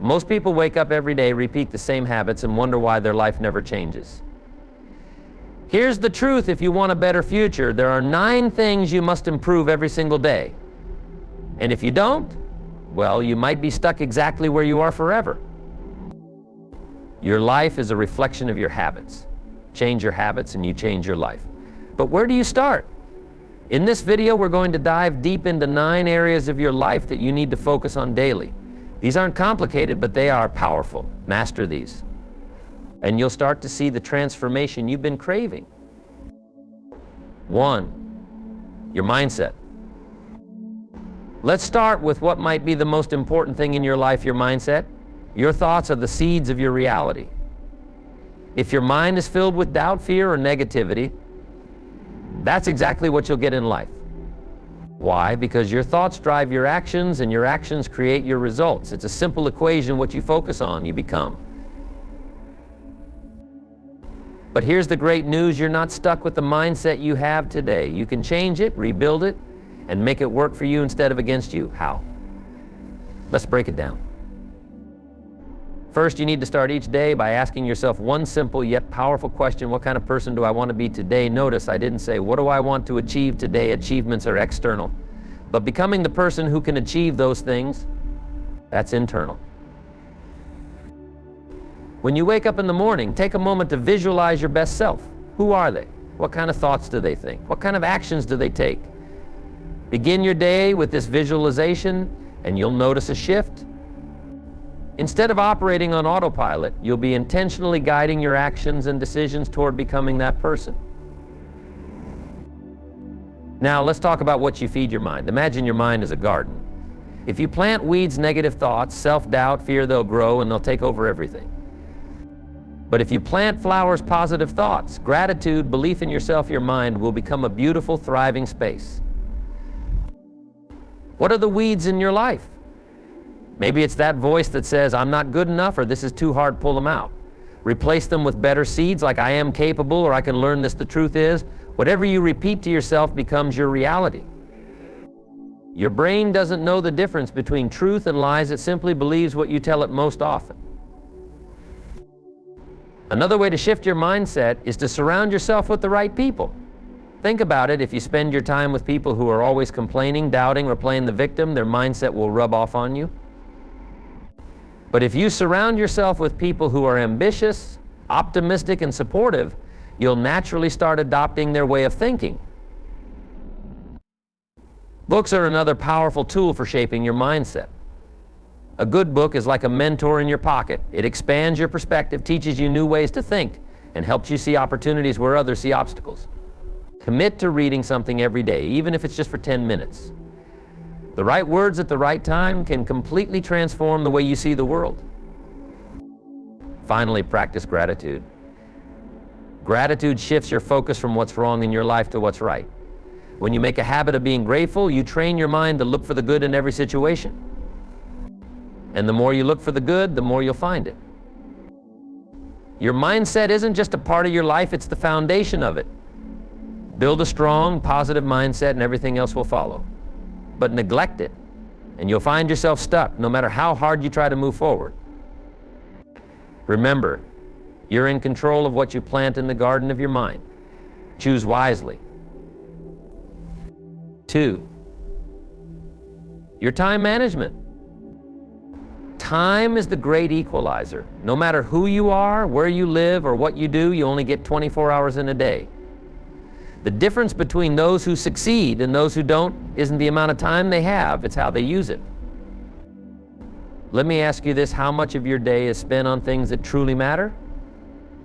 Most people wake up every day, repeat the same habits, and wonder why their life never changes. Here's the truth: if you want a better future, there are 9 things you must improve every single day. And if you don't, well, you might be stuck exactly where you are forever. Your life is a reflection of your habits. Change your habits and you change your life. But where do you start? In this video, we're going to dive deep into 9 areas of your life that you need to focus on daily. These aren't complicated, but they are powerful. Master these, and you'll start to see the transformation you've been craving. 1, your mindset. Let's start with what might be the most important thing in your life: your mindset. Your thoughts are the seeds of your reality. If your mind is filled with doubt, fear, or negativity, that's exactly what you'll get in life. Why? Because your thoughts drive your actions, and your actions create your results. It's a simple equation: what you focus on, you become. But here's the great news: you're not stuck with the mindset you have today. You can change it, rebuild it, and make it work for you instead of against you. How? Let's break it down. First, you need to start each day by asking yourself one simple yet powerful question: what kind of person do I want to be today? Notice I didn't say, what do I want to achieve today? Achievements are external. But becoming the person who can achieve those things, that's internal. When you wake up in the morning, take a moment to visualize your best self. Who are they? What kind of thoughts do they think? What kind of actions do they take? Begin your day with this visualization, and you'll notice a shift. Instead of operating on autopilot, you'll be intentionally guiding your actions and decisions toward becoming that person. Now, let's talk about what you feed your mind. Imagine your mind is a garden. If you plant weeds, negative thoughts, self-doubt, fear, they'll grow and they'll take over everything. But if you plant flowers, positive thoughts, gratitude, belief in yourself, your mind will become a beautiful, thriving space. What are the weeds in your life? Maybe it's that voice that says, I'm not good enough, or this is too hard, pull them out. Replace them with better seeds like I am capable, or I can learn this. The truth is, whatever you repeat to yourself becomes your reality. Your brain doesn't know the difference between truth and lies. It simply believes what you tell it most often. Another way to shift your mindset is to surround yourself with the right people. Think about it. If you spend your time with people who are always complaining, doubting, or playing the victim, their mindset will rub off on you. But if you surround yourself with people who are ambitious, optimistic, and supportive, you'll naturally start adopting their way of thinking. Books are another powerful tool for shaping your mindset. A good book is like a mentor in your pocket. It expands your perspective, teaches you new ways to think, and helps you see opportunities where others see obstacles. Commit to reading something every day, even if it's just for 10 minutes. The right words at the right time can completely transform the way you see the world. Finally, practice gratitude. Gratitude shifts your focus from what's wrong in your life to what's right. When you make a habit of being grateful, you train your mind to look for the good in every situation. And the more you look for the good, the more you'll find it. Your mindset isn't just a part of your life, it's the foundation of it. Build a strong, positive mindset and everything else will follow. But neglect it, and you'll find yourself stuck no matter how hard you try to move forward. Remember, you're in control of what you plant in the garden of your mind. Choose wisely. 2, your time management. Time is the great equalizer. No matter who you are, where you live, or what you do, you only get 24 hours in a day. The difference between those who succeed and those who don't isn't the amount of time they have, it's how they use it. Let me ask you this: how much of your day is spent on things that truly matter?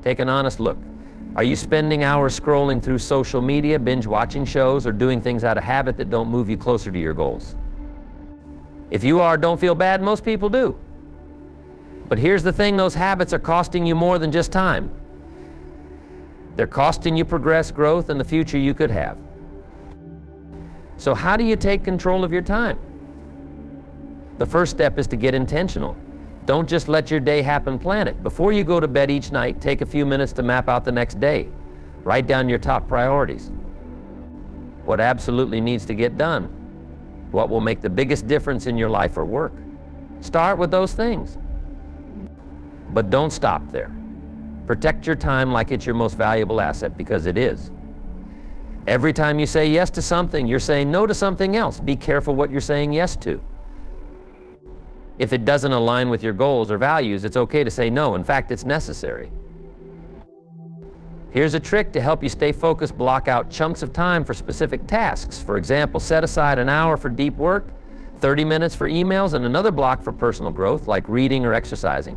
Take an honest look. Are you spending hours scrolling through social media, binge watching shows, or doing things out of habit that don't move you closer to your goals? If you are, don't feel bad. Most people do. But here's the thing: those habits are costing you more than just time. They're costing you progress, growth, and the future you could have. So how do you take control of your time? The first step is to get intentional. Don't just let your day happen, plan it. Before you go to bed each night, take a few minutes to map out the next day. Write down your top priorities. What absolutely needs to get done? What will make the biggest difference in your life or work? Start with those things. But don't stop there. Protect your time like it's your most valuable asset, because it is. Every time you say yes to something, you're saying no to something else. Be careful what you're saying yes to. If it doesn't align with your goals or values, it's okay to say no. In fact, it's necessary. Here's a trick to help you stay focused. Block out chunks of time for specific tasks. For example, set aside an hour for deep work, 30 minutes for emails, and another block for personal growth, like reading or exercising.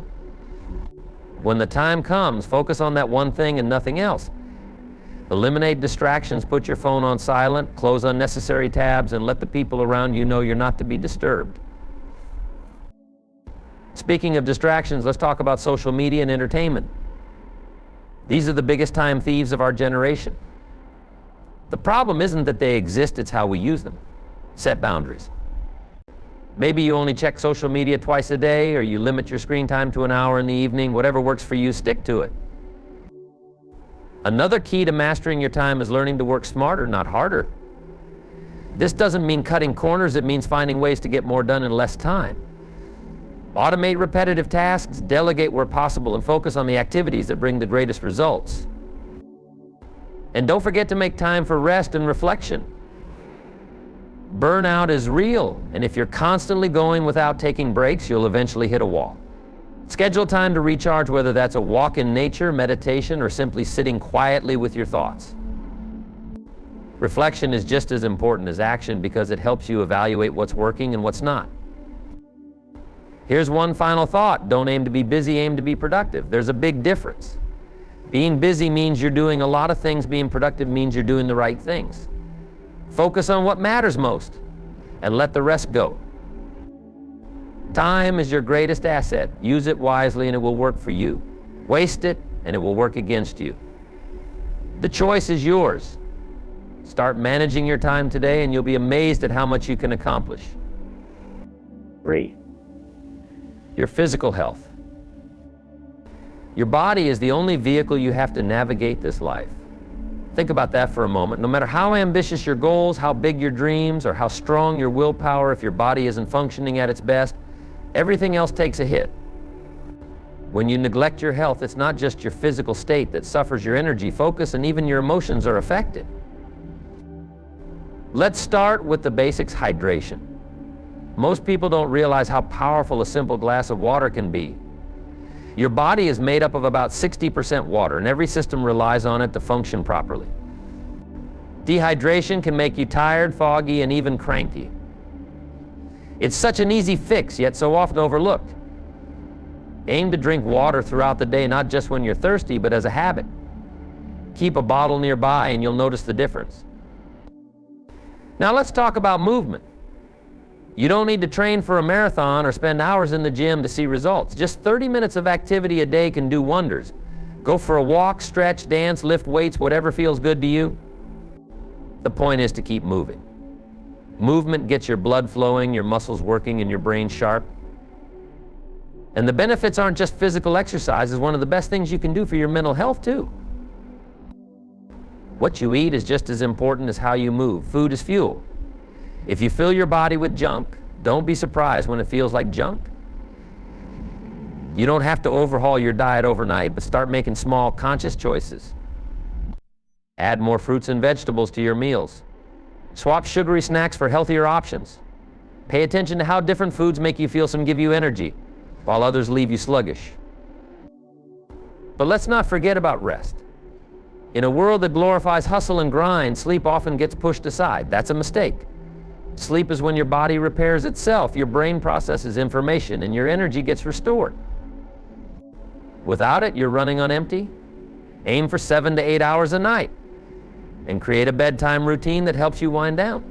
When the time comes, focus on that one thing and nothing else. Eliminate distractions, put your phone on silent, close unnecessary tabs, and let the people around you know you're not to be disturbed. Speaking of distractions, let's talk about social media and entertainment. These are the biggest time thieves of our generation. The problem isn't that they exist, it's how we use them. Set boundaries. Maybe you only check social media twice a day, or you limit your screen time to an hour in the evening. Whatever works for you, stick to it. Another key to mastering your time is learning to work smarter, not harder. This doesn't mean cutting corners, it means finding ways to get more done in less time. Automate repetitive tasks, delegate where possible, and focus on the activities that bring the greatest results. And don't forget to make time for rest and reflection. Burnout is real, and if you're constantly going without taking breaks, you'll eventually hit a wall. Schedule time to recharge, whether that's a walk in nature, meditation, or simply sitting quietly with your thoughts. Reflection is just as important as action because it helps you evaluate what's working and what's not. Here's one final thought. Don't aim to be busy, aim to be productive. There's a big difference. Being busy means you're doing a lot of things. Being productive means you're doing the right things. Focus on what matters most and let the rest go. Time is your greatest asset. Use it wisely and it will work for you. Waste it and it will work against you. The choice is yours. Start managing your time today and you'll be amazed at how much you can accomplish. 3. Your physical health. Your body is the only vehicle you have to navigate this life. Think about that for a moment. No matter how ambitious your goals, how big your dreams, or how strong your willpower, if your body isn't functioning at its best, everything else takes a hit. When you neglect your health, it's not just your physical state that suffers. Your energy, focus, and even your emotions are affected. Let's start with the basics: hydration. Most people don't realize how powerful a simple glass of water can be. Your body is made up of about 60% water, and every system relies on it to function properly. Dehydration can make you tired, foggy, and even cranky. It's such an easy fix, yet so often overlooked. Aim to drink water throughout the day, not just when you're thirsty, but as a habit. Keep a bottle nearby and you'll notice the difference. Now let's talk about movement. You don't need to train for a marathon or spend hours in the gym to see results. Just 30 minutes of activity a day can do wonders. Go for a walk, stretch, dance, lift weights, whatever feels good to you. The point is to keep moving. Movement gets your blood flowing, your muscles working, and your brain sharp. And the benefits aren't just physical exercise. It's one of the best things you can do for your mental health too. What you eat is just as important as how you move. Food is fuel. If you fill your body with junk, don't be surprised when it feels like junk. You don't have to overhaul your diet overnight, but start making small, conscious choices. Add more fruits and vegetables to your meals. Swap sugary snacks for healthier options. Pay attention to how different foods make you feel. Some give you energy, while others leave you sluggish. But let's not forget about rest. In a world that glorifies hustle and grind, sleep often gets pushed aside. That's a mistake. Sleep is when your body repairs itself, your brain processes information, and your energy gets restored. Without it, you're running on empty. Aim for 7 to 8 hours a night, and create a bedtime routine that helps you wind down.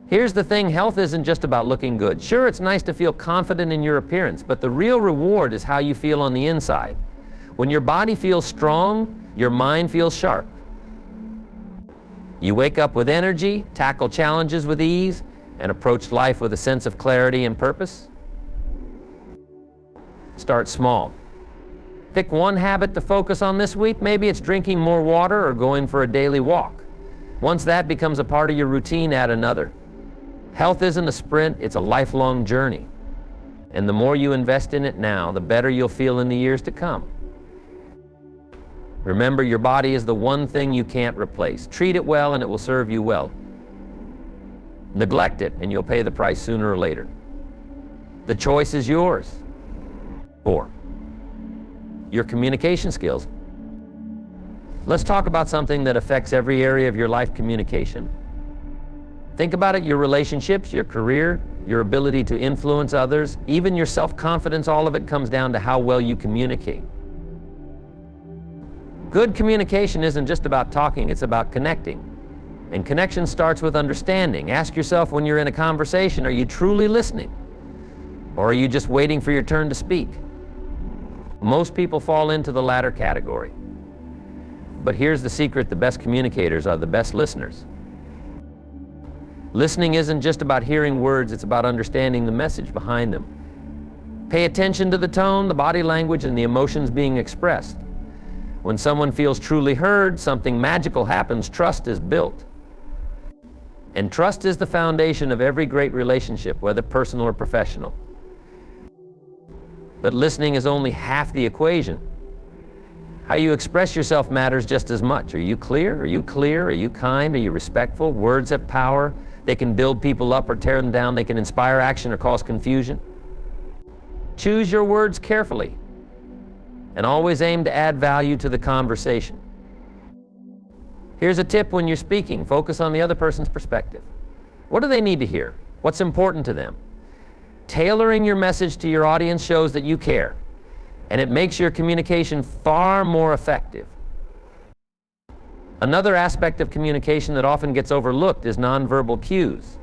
Here's the thing: health isn't just about looking good. Sure, it's nice to feel confident in your appearance, but the real reward is how you feel on the inside. When your body feels strong, your mind feels sharp. You wake up with energy, tackle challenges with ease, and approach life with a sense of clarity and purpose. Start small. Pick one habit to focus on this week. Maybe it's drinking more water or going for a daily walk. Once that becomes a part of your routine, add another. Health isn't a sprint, it's a lifelong journey. And the more you invest in it now, the better you'll feel in the years to come. Remember, your body is the one thing you can't replace. Treat it well and it will serve you well. Neglect it and you'll pay the price sooner or later. The choice is yours. 4, your communication skills. Let's talk about something that affects every area of your life: communication. Think about it: your relationships, your career, your ability to influence others, even your self-confidence. All of it comes down to how well you communicate. Good communication isn't just about talking, it's about connecting. And connection starts with understanding. Ask yourself when you're in a conversation, are you truly listening? Or are you just waiting for your turn to speak? Most people fall into the latter category. But here's the secret: the best communicators are the best listeners. Listening isn't just about hearing words, it's about understanding the message behind them. Pay attention to the tone, the body language, and the emotions being expressed. When someone feels truly heard, something magical happens. Trust is built. And trust is the foundation of every great relationship, whether personal or professional. But listening is only half the equation. How you express yourself matters just as much. Are you clear? Are you clear? Are you kind? Are you respectful? Words have power. They can build people up or tear them down. They can inspire action or cause confusion. Choose your words carefully and always aim to add value to the conversation. Here's a tip: when you're speaking, focus on the other person's perspective. What do they need to hear? What's important to them? Tailoring your message to your audience shows that you care, and it makes your communication far more effective. Another aspect of communication that often gets overlooked is nonverbal cues.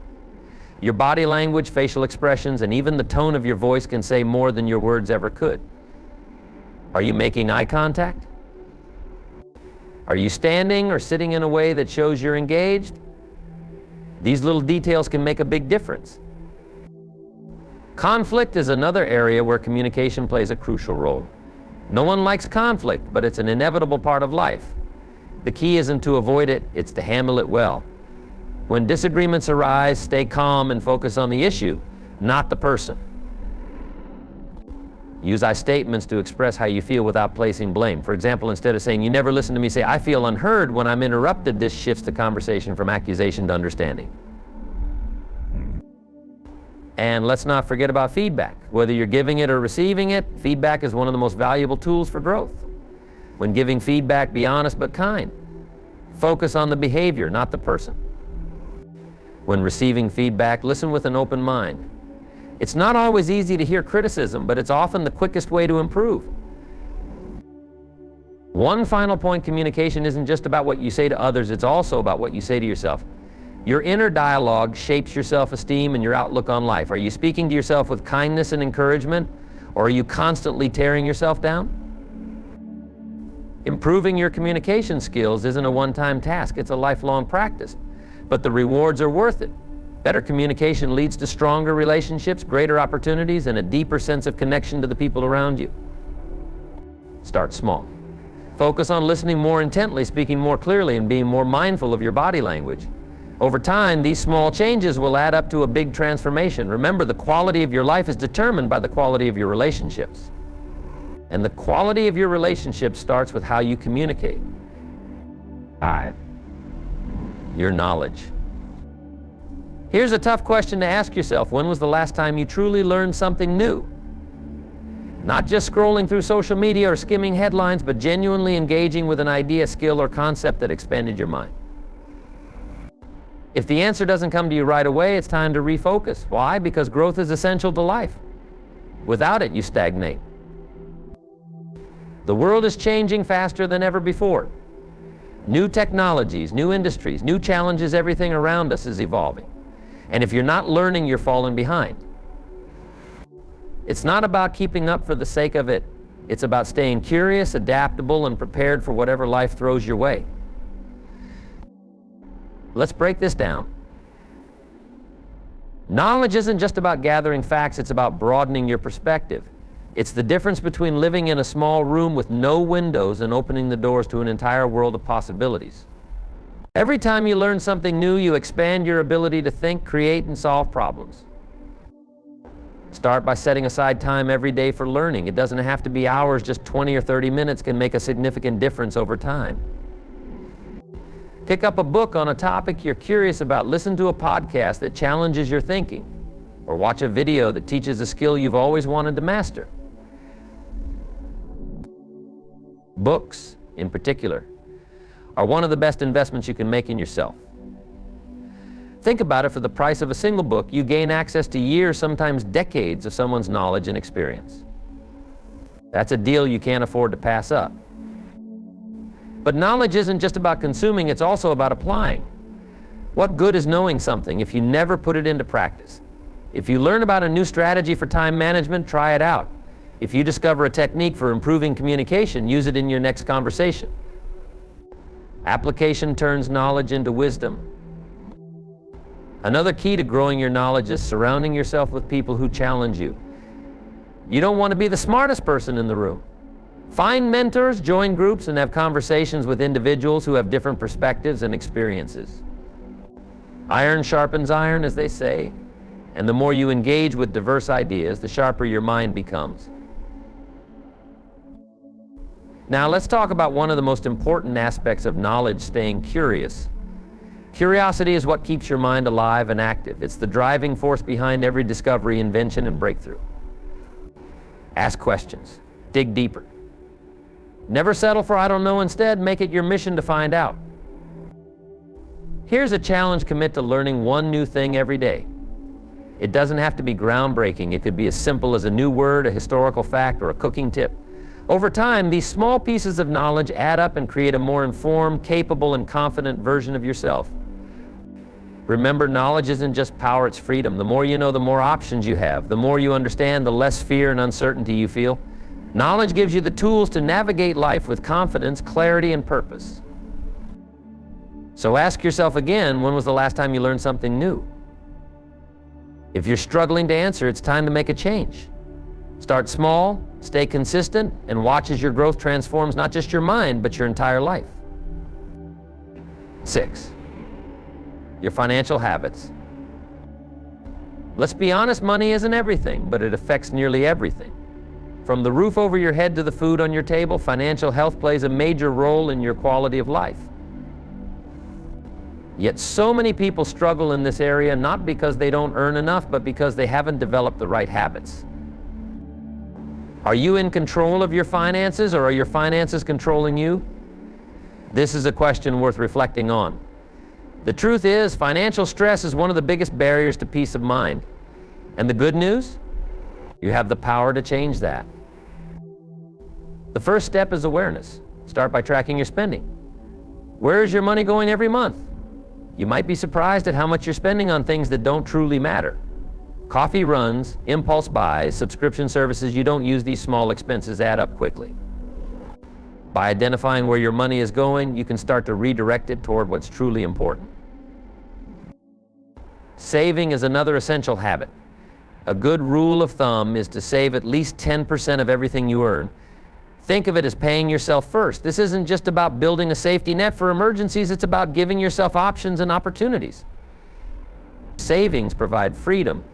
Your body language, facial expressions, and even the tone of your voice can say more than your words ever could. Are you making eye contact? Are you standing or sitting in a way that shows you're engaged? These little details can make a big difference. Conflict is another area where communication plays a crucial role. No one likes conflict, but it's an inevitable part of life. The key isn't to avoid it, it's to handle it well. When disagreements arise, stay calm and focus on the issue, not the person. Use I statements to express how you feel without placing blame. For example, instead of saying, "You never listen to me," say, "I feel unheard when I'm interrupted." This shifts the conversation from accusation to understanding. And let's not forget about feedback. Whether you're giving it or receiving it, feedback is one of the most valuable tools for growth. When giving feedback, be honest but kind. Focus on the behavior, not the person. When receiving feedback, listen with an open mind. It's not always easy to hear criticism, but it's often the quickest way to improve. One final point: communication isn't just about what you say to others, it's also about what you say to yourself. Your inner dialogue shapes your self-esteem and your outlook on life. Are you speaking to yourself with kindness and encouragement, or are you constantly tearing yourself down? Improving your communication skills isn't a one-time task, it's a lifelong practice. But the rewards are worth it. Better communication leads to stronger relationships, greater opportunities, and a deeper sense of connection to the people around you. Start small. Focus on listening more intently, speaking more clearly, and being more mindful of your body language. Over time, these small changes will add up to a big transformation. Remember, the quality of your life is determined by the quality of your relationships. And the quality of your relationship starts with how you communicate. 5, your knowledge. Here's a tough question to ask yourself: when was the last time you truly learned something new? Not just scrolling through social media or skimming headlines, but genuinely engaging with an idea, skill, or concept that expanded your mind. If the answer doesn't come to you right away, it's time to refocus. Why? Because growth is essential to life. Without it, you stagnate. The world is changing faster than ever before. New technologies, new industries, new challenges, everything around us is evolving. And if you're not learning, you're falling behind. It's not about keeping up for the sake of it. It's about staying curious, adaptable, and prepared for whatever life throws your way. Let's break this down. Knowledge isn't just about gathering facts, it's about broadening your perspective. It's the difference between living in a small room with no windows and opening the doors to an entire world of possibilities. Every time you learn something new, you expand your ability to think, create, and solve problems. Start by setting aside time every day for learning. It doesn't have to be hours, just 20 or 30 minutes can make a significant difference over time. Pick up a book on a topic you're curious about. Listen to a podcast that challenges your thinking, or watch a video that teaches a skill you've always wanted to master. Books, in particular, are one of the best investments you can make in yourself. Think about it. For the price of a single book, you gain access to years, sometimes decades, of someone's knowledge and experience. That's a deal you can't afford to pass up. But knowledge isn't just about consuming, it's also about applying. What good is knowing something if you never put it into practice? If you learn about a new strategy for time management, try it out. If you discover a technique for improving communication, use it in your next conversation. Application turns knowledge into wisdom. Another key to growing your knowledge is surrounding yourself with people who challenge you. You don't want to be the smartest person in the room. Find mentors, join groups, and have conversations with individuals who have different perspectives and experiences. Iron sharpens iron, as they say, and the more you engage with diverse ideas, the sharper your mind becomes. Now let's talk about one of the most important aspects of knowledge: staying curious. Curiosity is what keeps your mind alive and active. It's the driving force behind every discovery, invention, and breakthrough. Ask questions. Dig deeper. Never settle for "I don't know." Instead, make it your mission to find out. Here's a challenge: commit to learning one new thing every day. It doesn't have to be groundbreaking. It could be as simple as a new word, a historical fact, or a cooking tip. Over time, these small pieces of knowledge add up and create a more informed, capable, and confident version of yourself. Remember, knowledge isn't just power, it's freedom. The more you know, the more options you have. The more you understand, the less fear and uncertainty you feel. Knowledge gives you the tools to navigate life with confidence, clarity, and purpose. So ask yourself again, when was the last time you learned something new? If you're struggling to answer, it's time to make a change. Start small, stay consistent, and watch as your growth transforms not just your mind, but your entire life. 6. Your financial habits. Let's be honest, money isn't everything, but it affects nearly everything. From the roof over your head to the food on your table, financial health plays a major role in your quality of life. Yet so many people struggle in this area, not because they don't earn enough, but because they haven't developed the right habits. Are you in control of your finances, or are your finances controlling you? This is a question worth reflecting on. The truth is, financial stress is one of the biggest barriers to peace of mind. And the good news? You have the power to change that. The first step is awareness. Start by tracking your spending. Where is your money going every month? You might be surprised at how much you're spending on things that don't truly matter. Coffee runs, impulse buys, subscription services you don't use. These small expenses add up quickly. By identifying where your money is going, you can start to redirect it toward what's truly important. Saving is another essential habit. A good rule of thumb is to save at least 10% of everything you earn. Think of it as paying yourself first. This isn't just about building a safety net for emergencies, it's about giving yourself options and opportunities. Savings provide freedom,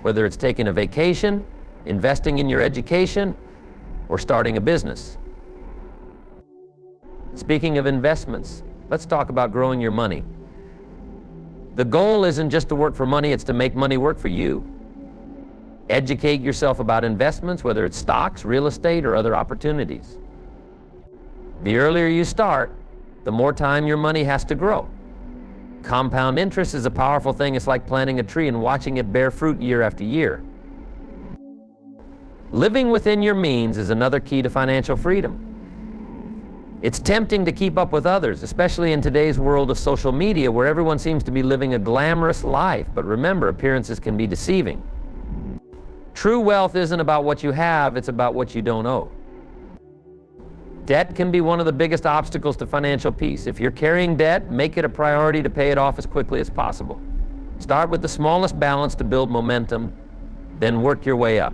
whether it's taking a vacation, investing in your education, or starting a business. Speaking of investments, let's talk about growing your money. The goal isn't just to work for money, it's to make money work for you. Educate yourself about investments, whether it's stocks, real estate, or other opportunities. The earlier you start, the more time your money has to grow. Compound interest is a powerful thing. It's like planting a tree and watching it bear fruit year after year. Living within your means is another key to financial freedom. It's tempting to keep up with others, especially in today's world of social media where everyone seems to be living a glamorous life. But remember, appearances can be deceiving. True wealth isn't about what you have, it's about what you don't owe. Debt can be one of the biggest obstacles to financial peace. If you're carrying debt, make it a priority to pay it off as quickly as possible. Start with the smallest balance to build momentum, then work your way up.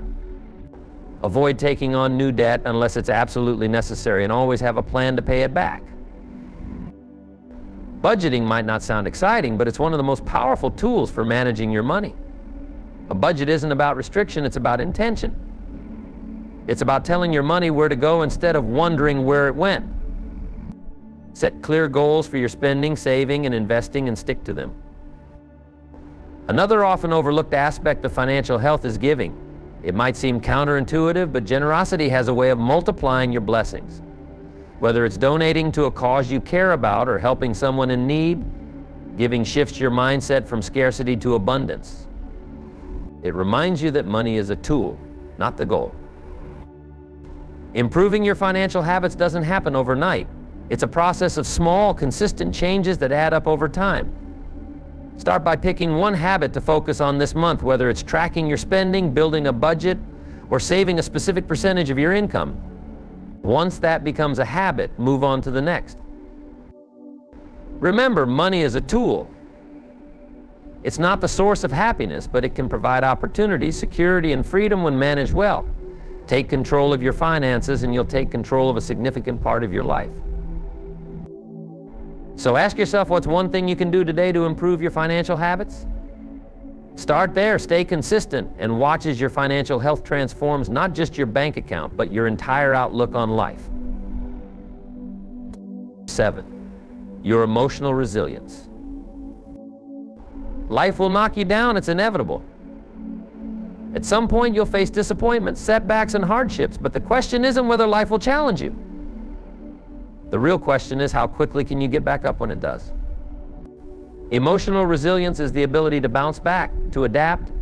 Avoid taking on new debt unless it's absolutely necessary, and always have a plan to pay it back. Budgeting might not sound exciting, but it's one of the most powerful tools for managing your money. A budget isn't about restriction, it's about intention. It's about telling your money where to go instead of wondering where it went. Set clear goals for your spending, saving, and investing, and stick to them. Another often overlooked aspect of financial health is giving. It might seem counterintuitive, but generosity has a way of multiplying your blessings. Whether it's donating to a cause you care about or helping someone in need, giving shifts your mindset from scarcity to abundance. It reminds you that money is a tool, not the goal. Improving your financial habits doesn't happen overnight. It's a process of small, consistent changes that add up over time. Start by picking one habit to focus on this month, whether it's tracking your spending, building a budget, or saving a specific percentage of your income. Once that becomes a habit, move on to the next. Remember, money is a tool. It's not the source of happiness, but it can provide opportunity, security, and freedom when managed well. Take control of your finances and you'll take control of a significant part of your life. So ask yourself, what's one thing you can do today to improve your financial habits? Start there, stay consistent, and watch as your financial health transforms not just your bank account, but your entire outlook on life. 7. Your emotional resilience. Life will knock you down, it's inevitable. At some point you'll face disappointments, setbacks, and hardships, but the question isn't whether life will challenge you. The real question is, how quickly can you get back up when it does? Emotional resilience is the ability to bounce back, to adapt,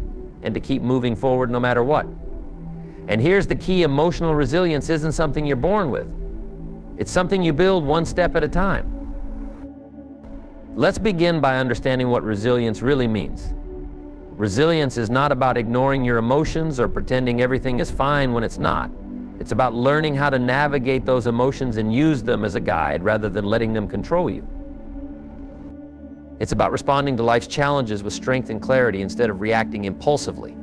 and to keep moving forward no matter what. And here's the key: emotional resilience isn't something you're born with. It's something you build one step at a time. Let's begin by understanding what resilience really means. Resilience is not about ignoring your emotions or pretending everything is fine when it's not. It's about learning how to navigate those emotions and use them as a guide rather than letting them control you. It's about responding to life's challenges with strength and clarity instead of reacting impulsively.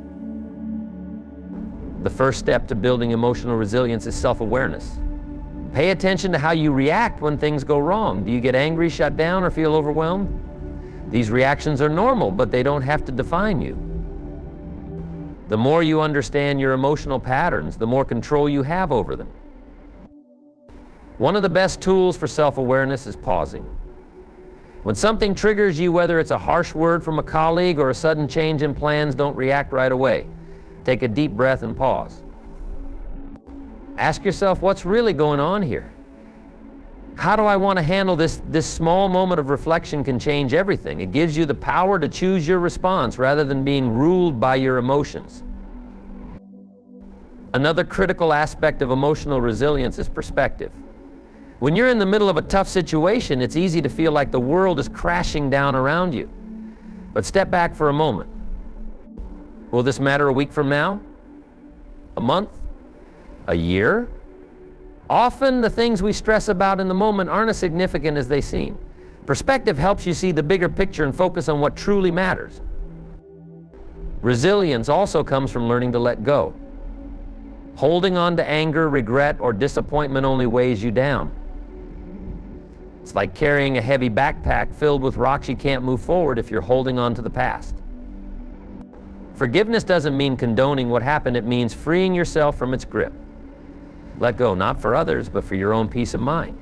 The first step to building emotional resilience is self-awareness. Pay attention to how you react when things go wrong. Do you get angry, shut down, or feel overwhelmed? These reactions are normal, but they don't have to define you. The more you understand your emotional patterns, the more control you have over them. One of the best tools for self-awareness is pausing. When something triggers you, whether it's a harsh word from a colleague or a sudden change in plans, don't react right away. Take a deep breath and pause. Ask yourself, what's really going on here? How do I want to handle this? This small moment of reflection can change everything. It gives you the power to choose your response rather than being ruled by your emotions. Another critical aspect of emotional resilience is perspective. When you're in the middle of a tough situation, it's easy to feel like the world is crashing down around you. But step back for a moment. Will this matter a week from now? A month? A year? Often the things we stress about in the moment aren't as significant as they seem. Perspective helps you see the bigger picture and focus on what truly matters. Resilience also comes from learning to let go. Holding on to anger, regret, or disappointment only weighs you down. It's like carrying a heavy backpack filled with rocks you can't move forward if you're holding on to the past. Forgiveness doesn't mean condoning what happened, it means freeing yourself from its grip. Let go, not for others, but for your own peace of mind.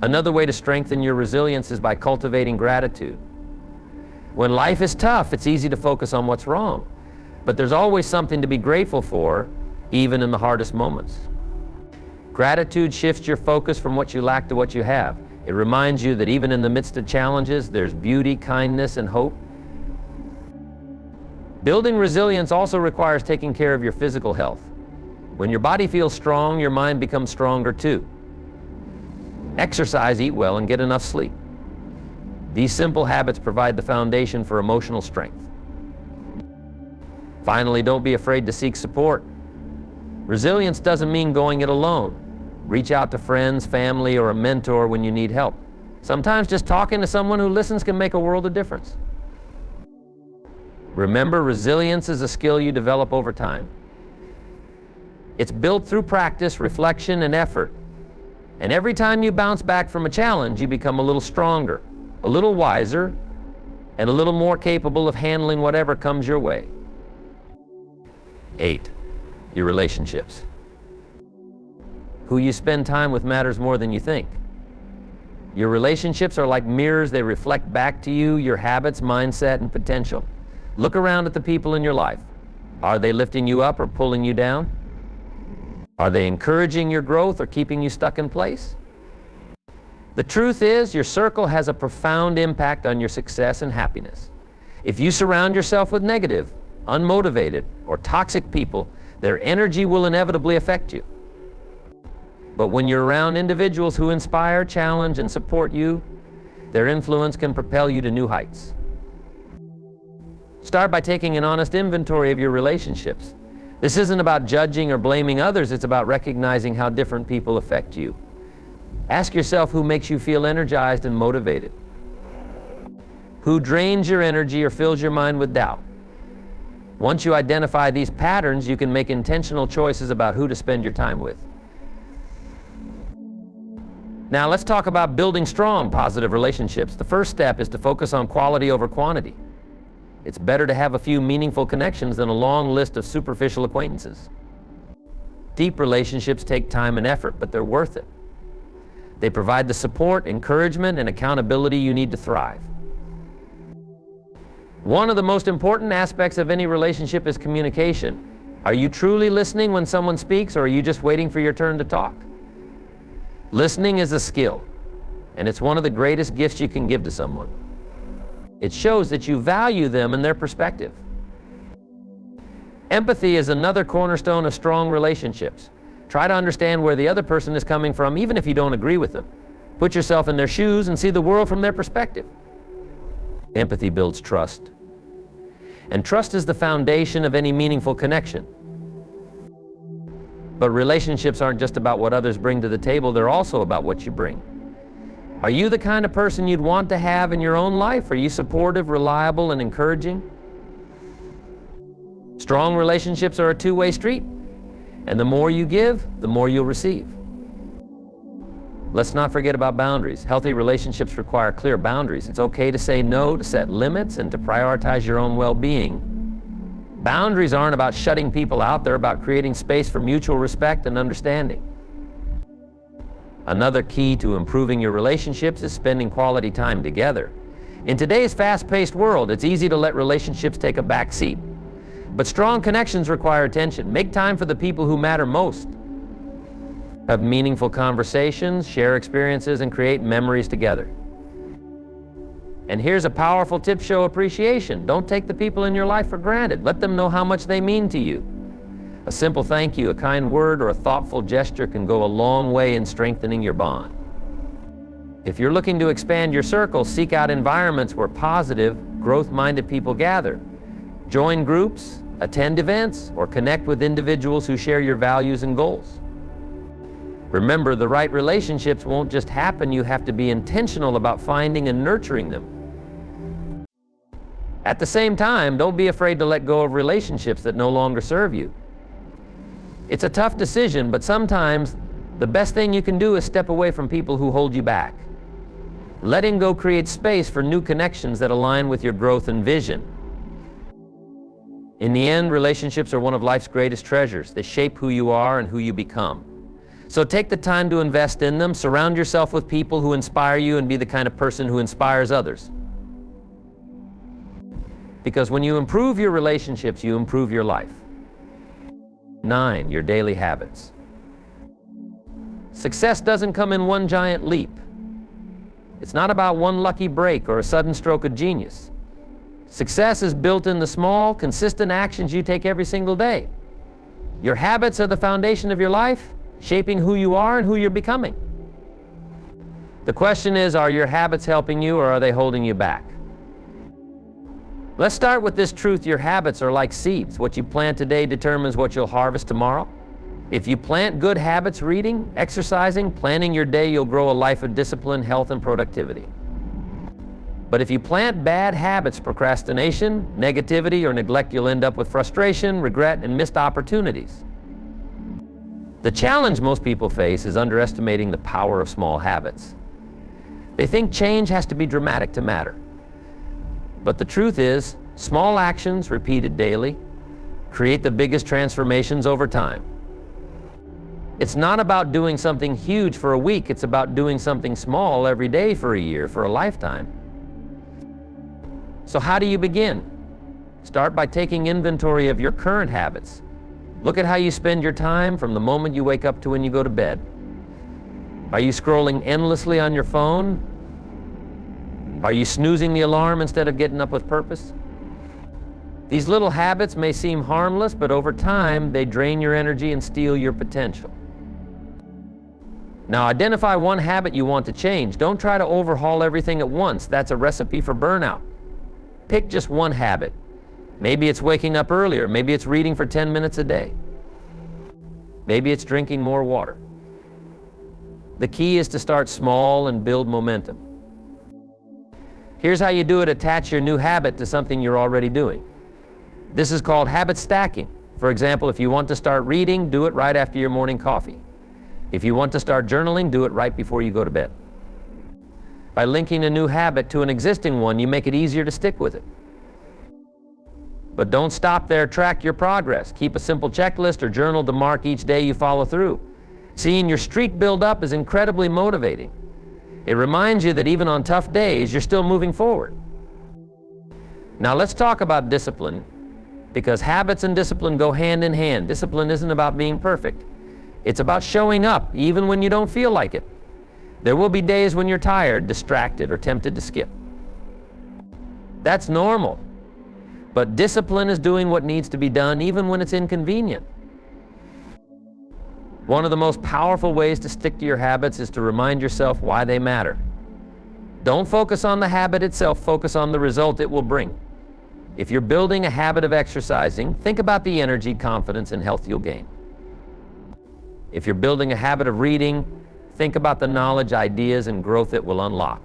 Another way to strengthen your resilience is by cultivating gratitude. When life is tough, it's easy to focus on what's wrong, but there's always something to be grateful for, even in the hardest moments. Gratitude shifts your focus from what you lack to what you have. It reminds you that even in the midst of challenges, there's beauty, kindness, and hope. Building resilience also requires taking care of your physical health. When your body feels strong, your mind becomes stronger too. Exercise, eat well, and get enough sleep. These simple habits provide the foundation for emotional strength. Finally, don't be afraid to seek support. Resilience doesn't mean going it alone. Reach out to friends, family, or a mentor when you need help. Sometimes just talking to someone who listens can make a world of difference. Remember, resilience is a skill you develop over time. It's built through practice, reflection, and effort. And every time you bounce back from a challenge, you become a little stronger, a little wiser, and a little more capable of handling whatever comes your way. 8, your relationships. Who you spend time with matters more than you think. Your relationships are like mirrors. They reflect back to you your habits, mindset, and potential. Look around at the people in your life. Are they lifting you up or pulling you down? Are they encouraging your growth or keeping you stuck in place? The truth is, your circle has a profound impact on your success and happiness. If you surround yourself with negative, unmotivated, or toxic people, their energy will inevitably affect you. But when you're around individuals who inspire, challenge, and support you, their influence can propel you to new heights. Start by taking an honest inventory of your relationships. This isn't about judging or blaming others, it's about recognizing how different people affect you. Ask yourself who makes you feel energized and motivated. Who drains your energy or fills your mind with doubt. Once you identify these patterns, you can make intentional choices about who to spend your time with. Now let's talk about building strong, positive relationships. The first step is to focus on quality over quantity. It's better to have a few meaningful connections than a long list of superficial acquaintances. Deep relationships take time and effort, but they're worth it. They provide the support, encouragement, and accountability you need to thrive. One of the most important aspects of any relationship is communication. Are you truly listening when someone speaks, or are you just waiting for your turn to talk? Listening is a skill, and it's one of the greatest gifts you can give to someone. It shows that you value them and their perspective. Empathy is another cornerstone of strong relationships. Try to understand where the other person is coming from, even if you don't agree with them. Put yourself in their shoes and see the world from their perspective. Empathy builds trust. And trust is the foundation of any meaningful connection. But relationships aren't just about what others bring to the table, they're also about what you bring. Are you the kind of person you'd want to have in your own life? Are you supportive, reliable, and encouraging? Strong relationships are a two-way street, and the more you give, the more you'll receive. Let's not forget about boundaries. Healthy relationships require clear boundaries. It's okay to say no, to set limits, and to prioritize your own well-being. Boundaries aren't about shutting people out, they're about creating space for mutual respect and understanding. Another key to improving your relationships is spending quality time together. In today's fast-paced world, it's easy to let relationships take a back seat. But strong connections require attention. Make time for the people who matter most. Have meaningful conversations, share experiences, and create memories together. And here's a powerful tip: show appreciation. Don't take the people in your life for granted. Let them know how much they mean to you. A simple thank you, a kind word, or a thoughtful gesture can go a long way in strengthening your bond. If you're looking to expand your circle, seek out environments where positive, growth-minded people gather. Join groups, attend events, or connect with individuals who share your values and goals. Remember, the right relationships won't just happen. You have to be intentional about finding and nurturing them. At the same time, don't be afraid to let go of relationships that no longer serve you. It's a tough decision, but sometimes the best thing you can do is step away from people who hold you back. Letting go creates space for new connections that align with your growth and vision. In the end, relationships are one of life's greatest treasures. They shape who you are and who you become. So take the time to invest in them. Surround yourself with people who inspire you, and be the kind of person who inspires others. Because when you improve your relationships, you improve your life. 9, your daily habits. Success doesn't come in one giant leap. It's not about one lucky break or a sudden stroke of genius. Success is built in the small, consistent actions you take every single day. Your habits are the foundation of your life, shaping who you are and who you're becoming. The question is, are your habits helping you, or are they holding you back? Let's start with this truth: your habits are like seeds. What you plant today determines what you'll harvest tomorrow. If you plant good habits, reading, exercising, planning your day, you'll grow a life of discipline, health, and productivity. But if you plant bad habits, procrastination, negativity, or neglect, you'll end up with frustration, regret, and missed opportunities. The challenge most people face is underestimating the power of small habits. They think change has to be dramatic to matter. But the truth is, small actions repeated daily create the biggest transformations over time. It's not about doing something huge for a week, it's about doing something small every day for a year, for a lifetime. So how do you begin? Start by taking inventory of your current habits. Look at how you spend your time from the moment you wake up to when you go to bed. Are you scrolling endlessly on your phone? Are you snoozing the alarm instead of getting up with purpose? These little habits may seem harmless, but over time, they drain your energy and steal your potential. Now, identify one habit you want to change. Don't try to overhaul everything at once. That's a recipe for burnout. Pick just one habit. Maybe it's waking up earlier. Maybe it's reading for 10 minutes a day. Maybe it's drinking more water. The key is to start small and build momentum. Here's how you do it. Attach your new habit to something you're already doing. This is called habit stacking. For example, if you want to start reading, do it right after your morning coffee. If you want to start journaling, do it right before you go to bed. By linking a new habit to an existing one, you make it easier to stick with it. But don't stop there. Track your progress. Keep a simple checklist or journal to mark each day you follow through. Seeing your streak build up is incredibly motivating. It reminds you that even on tough days, you're still moving forward. Now let's talk about discipline, because habits and discipline go hand in hand. Discipline isn't about being perfect. It's about showing up even when you don't feel like it. There will be days when you're tired, distracted, or tempted to skip. That's normal. But discipline is doing what needs to be done even when it's inconvenient. One of the most powerful ways to stick to your habits is to remind yourself why they matter. Don't focus on the habit itself, focus on the result it will bring. If you're building a habit of exercising, think about the energy, confidence, and health you'll gain. If you're building a habit of reading, think about the knowledge, ideas, and growth it will unlock.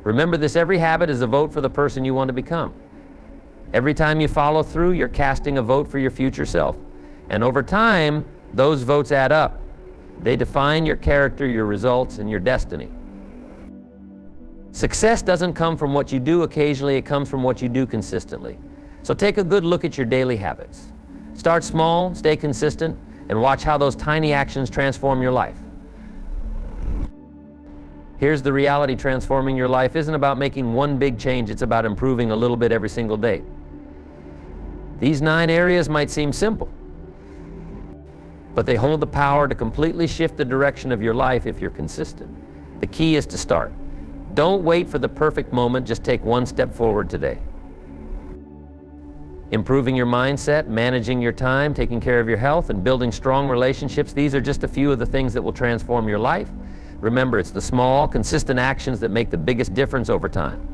Remember this, every habit is a vote for the person you want to become. Every time you follow through, you're casting a vote for your future self. And over time, those votes add up. They define your character, your results, and your destiny. Success doesn't come from what you do occasionally, it comes from what you do consistently. So take a good look at your daily habits. Start small, stay consistent, and watch how those tiny actions transform your life. Here's the reality: transforming your life isn't about making one big change, it's about improving a little bit every single day. These 9 areas might seem simple, but they hold the power to completely shift the direction of your life if you're consistent. The key is to start. Don't wait for the perfect moment, just take one step forward today. Improving your mindset, managing your time, taking care of your health, and building strong relationships, these are just a few of the things that will transform your life. Remember, it's the small, consistent actions that make the biggest difference over time.